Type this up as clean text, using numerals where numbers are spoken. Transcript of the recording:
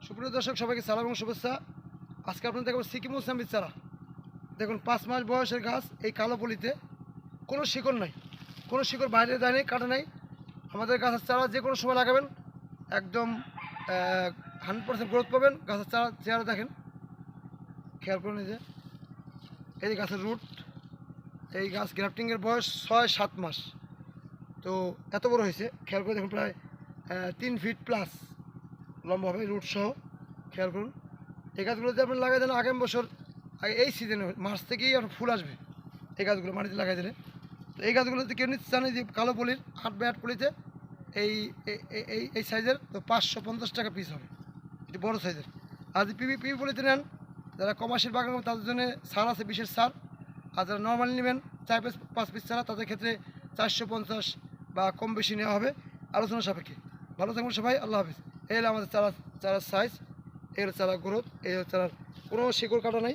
সুপ্রিয় দর্শক সবাইকে সালাম এবং শুভেচ্ছা। আজকে আপনাদের দেখাবো সিকিম মৌসাম্বির চারা। দেখুন 5 মাস বয়সের গাছ, এই কালো পলিতে কোনো শিকড় নাই, কোনো শিকড় বাইরে দেয় নেই, কাটা নাই। আমাদের গাছের চারা যে কোনো সময় লাগাবেন, একদম 100% গ্রোথ পাবেন। গাছের চারা চেহারা দেখেন, খেয়াল করুন। এই যে গাছের রুট, এই গাছ গ্রাফটিংয়ের বয়স 6-7 মাস, তো এত বড় হয়েছে। খেয়াল করে দেখুন, প্রায় 3 ফিট প্লাস লম্বা হবে রুট সহ। খেয়াল করুন, এই গাছগুলো যদি আপনি লাগাই দেন আগামী বছর এই সিজনে মার্চ থেকেই আপনার ফুল আসবে। এই গাছগুলো মাটিতে লাগাই দিলে, তো এই গাছগুলো যদি কেউ নিতে চান, যে কালো পলির 8x8 পলিতে এই এই এই সাইজের, তো 550 টাকা পিস হবে, এটি বড়ো সাইজের। আর যদি পিবি পলিতে নেন, যারা কমার্শিয়াল বাগান করবেন তাদের জন্য সার আছে, বিশেষ সার। আর যারা নর্মালি নেবেন 4-5 পিস ছাড়া, তাদের ক্ষেত্রে 450 বা কম বেশি নেওয়া হবে আলোচনা সাপেক্ষে। ভালো থাকবেন সবাই, আল্লাহ হাফিজ। এই হলো আমাদের চারার সাইজ, এই হলো চারা গ্রোথ, এই হলো চারার কোনো শিকড় কাটা নাই।